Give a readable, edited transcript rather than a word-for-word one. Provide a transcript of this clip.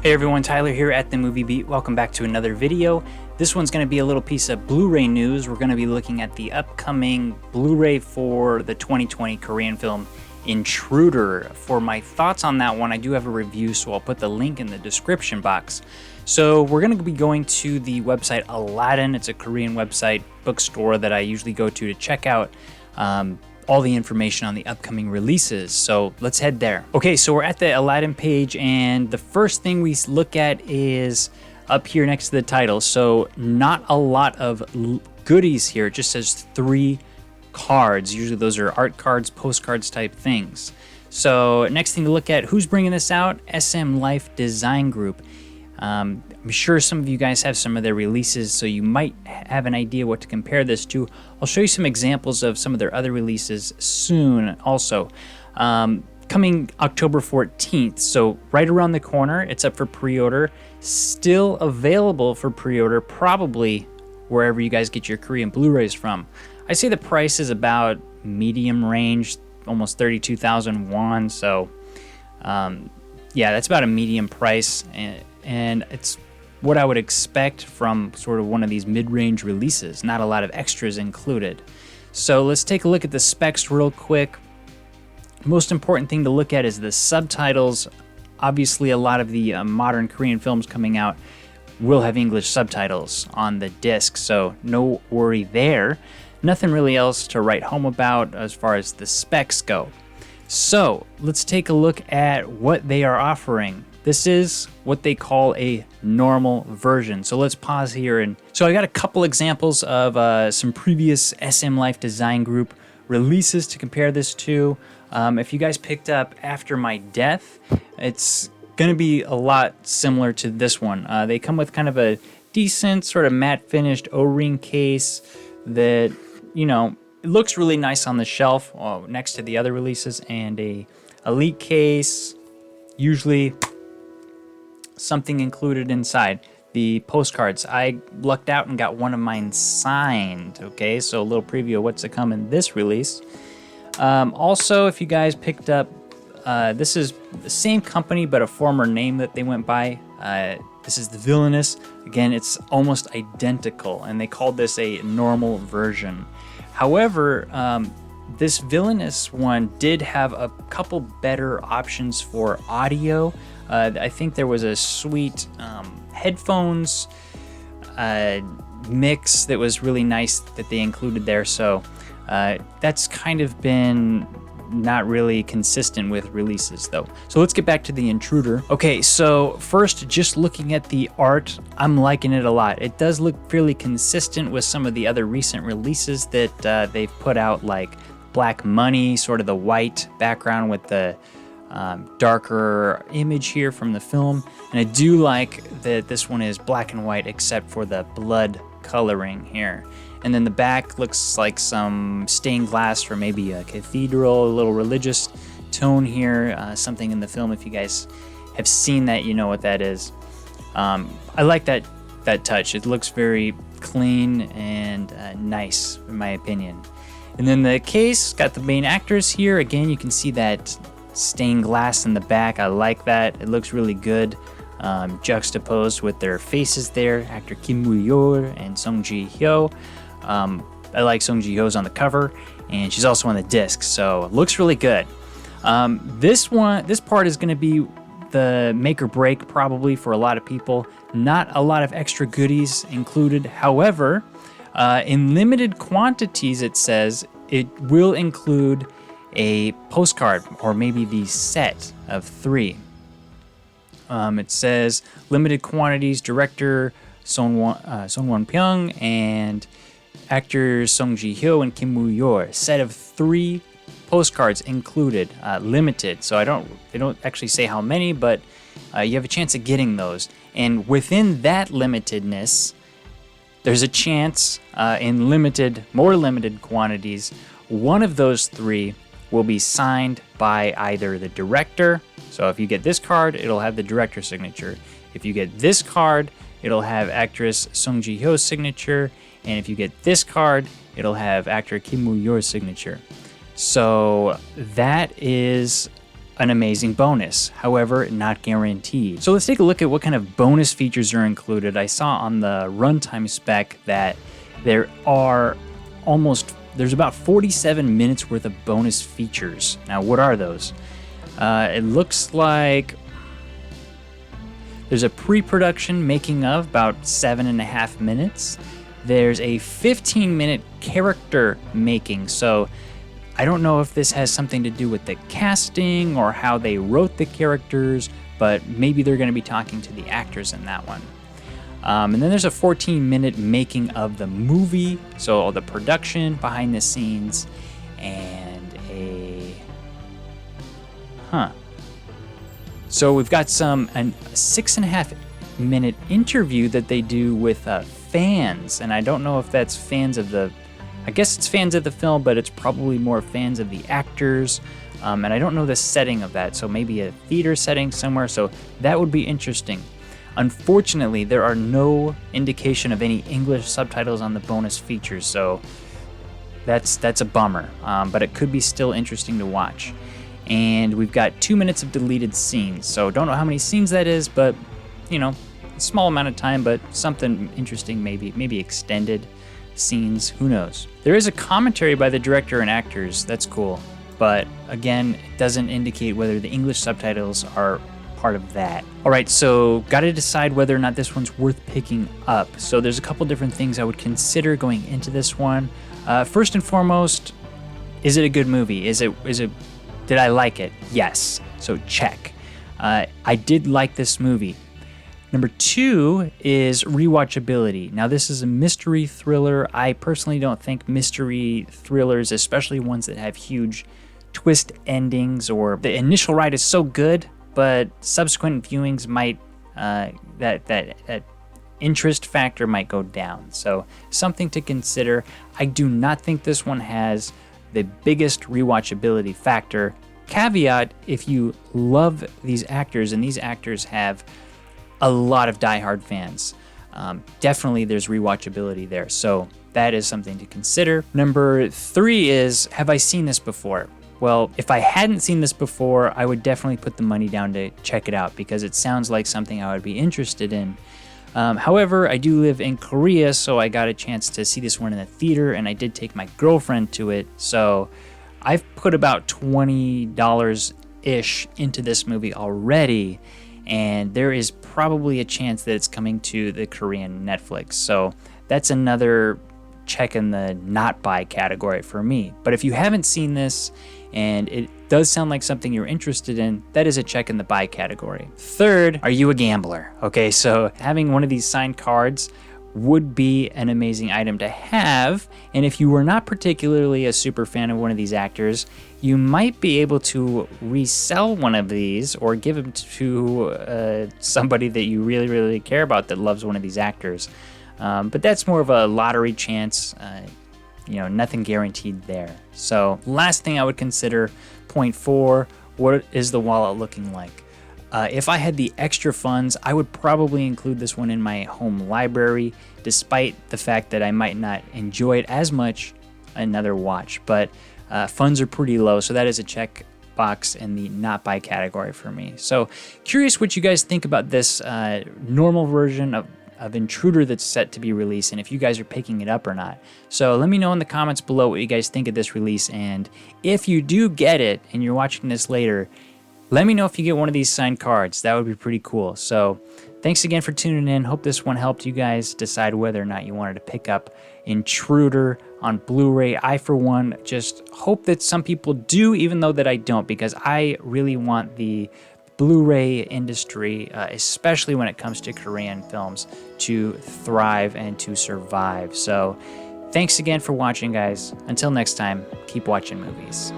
Hey everyone, Tyler here at the Movie Beat. Welcome back to another video. This one's going to be a little piece of Blu-ray news. We're going to be looking at the upcoming Blu-ray for the 2020 Korean film Intruder. For my thoughts on that one, I do have a review, so I'll put the link in the description box. So we're going to be going to the website Aladdin. It's a Korean website bookstore that I usually go to check out all the information on the upcoming releases. So let's head there. Okay, so we're at the Aladdin page, and the first thing we look at is up here next to the title. So not a lot of goodies here. It just says 3 cards. Usually those are art cards, postcards type things. So next thing to look at, who's bringing this out? SMLife Design Group. I'm sure some of you guys have some of their releases, so you might have an idea what to compare this to. I'll show you some examples of some of their other releases soon also. Coming October 14th, so right around the corner. It's up for pre-order. Still available for pre-order, probably wherever you guys get your Korean Blu-rays from. I say the price is about medium range, almost 32,000 won, so yeah, that's about a medium price, and it's what I would expect from sort of one of these mid-range releases. Not a lot of extras included. So let's take a look at the specs real quick. Most important thing to look at is the subtitles. Obviously, a lot of the modern Korean films coming out will have English subtitles on the disc, so no worry there. Nothing really else to write home about as far as the specs go. So let's take a look at what they are offering. This is what they call a normal version. So let's pause here. And so I got a couple examples of some previous SMLife Design Group releases to compare this to. If you guys picked up After My Death, it's going to be a lot similar to this one. They come with kind of a decent sort of matte finished O-ring case that, you know, it looks really nice on the shelf next to the other releases, and a elite case, usually something included inside. The postcards, I lucked out and got one of mine signed. Okay, so a little preview of what's to come in this release. Also, if you guys picked up, this is the same company but a former name that they went by. This is the Villainous. Again, it's almost identical, and they called this a normal version. However, this Villainous one did have a couple better options for audio. I think there was a sweet headphones mix that was really nice that they included there. So that's kind of been not really consistent with releases though. So let's get back to the Intruder. Okay, so first, just looking at the art, I'm liking it a lot. It does look fairly consistent with some of the other recent releases that they've put out, like Black Money, sort of the white background with the darker image here from the film. And I do like that this one is black and white except for the blood coloring here. And then the back looks like some stained glass for maybe a cathedral, a little religious tone here, something in the film. If you guys have seen that, you know what that is. I like that touch. It looks very clean and nice, in my opinion. And then the case, got the main actors here. Again, you can see that stained glass in the back. I like that. It looks really good. Juxtaposed with their faces there, actor Mu-yeol and Ji-hyo. I like Ji-hyo's on the cover, and she's also on the disc, so it looks really good. This part is going to be the make or break probably for a lot of people. Not a lot of extra goodies included. However, in limited quantities, it says it will include a postcard, or maybe the set of 3. It says limited quantities, director Song Won-pyung and actors Ji-hyo and Mu-yeol. Set of 3 postcards included, limited. So they don't actually say how many, but you have a chance of getting those. And within that limitedness, there's a chance in more limited quantities, one of those 3 will be signed by either the director. So if you get this card, it'll have the director's signature. If you get this card, it'll have actress Ji-hyo's signature. And if you get this card, it'll have actor Mu-yeol's signature. So that is an amazing bonus, however, not guaranteed. So let's take a look at what kind of bonus features are included. I saw on the runtime spec that there's about 47 minutes worth of bonus features. Now, what are those? It looks like there's a pre-production making of about 7.5 minutes. There's a 15-minute character making. So I don't know if this has something to do with the casting or how they wrote the characters, but maybe they're going to be talking to the actors in that one. And then there's a 14-minute making of the movie, so all the production, behind the scenes, and So we've got a 6.5-minute interview that they do with fans, and I don't know if that's fans of I guess it's fans of the film, but it's probably more fans of the actors. And I don't know the setting of that, so maybe a theater setting somewhere, so that would be interesting. Unfortunately, there are no indication of any English subtitles on the bonus features, so that's a bummer, but it could be still interesting to watch. And we've got 2 minutes of deleted scenes, so don't know how many scenes that is, but, a small amount of time, but something interesting, maybe extended scenes, who knows. There is a commentary by the director and actors, that's cool, but again, it doesn't indicate whether the English subtitles are part of that. All right, so got to decide whether or not this one's worth picking up. So there's a couple different things I would consider going into this one. First and foremost, is it a good movie? Did I like it? Yes, so check. I did like this movie. Number 2 is rewatchability. Now, this is a mystery thriller. I personally don't think mystery thrillers, especially ones that have huge twist endings, or the initial ride is so good, but subsequent viewings might, that interest factor might go down. So something to consider. I do not think this one has the biggest rewatchability factor. Caveat, if you love these actors, and these actors have a lot of diehard fans, definitely there's rewatchability there. So that is something to consider. Number 3 is, have I seen this before? Well, if I hadn't seen this before, I would definitely put the money down to check it out because it sounds like something I would be interested in. However, I do live in Korea, so I got a chance to see this one in the theater, and I did take my girlfriend to it. So I've put about $20-ish into this movie already, and there is probably a chance that it's coming to the Korean Netflix. So that's another check in the not buy category for me. But if you haven't seen this and it does sound like something you're interested in, that is a check in the buy category. Third, are you a gambler? Okay, so having one of these signed cards would be an amazing item to have, and if you were not particularly a super fan of one of these actors, you might be able to resell one of these or give them to somebody that you really, really care about that loves one of these actors. But that's more of a lottery chance, nothing guaranteed there. So last thing I would consider, point 4, what is the wallet looking like? If I had the extra funds, I would probably include this one in my home library, despite the fact that I might not enjoy it as much another watch. But funds are pretty low, so that is a check box in the not buy category for me. So curious what you guys think about this normal version of Intruder that's set to be released, and if you guys are picking it up or not. So let me know in the comments below what you guys think of this release, and if you do get it and you're watching this later, let me know if you get one of these signed cards. That would be pretty cool. So thanks again for tuning in. Hope this one helped you guys decide whether or not you wanted to pick up Intruder on Blu-ray. I, for one, just hope that some people do, even though that I don't, because I really want the Blu-ray industry, especially when it comes to Korean films, to thrive and to survive. So thanks again for watching, guys. Until next time, keep watching movies.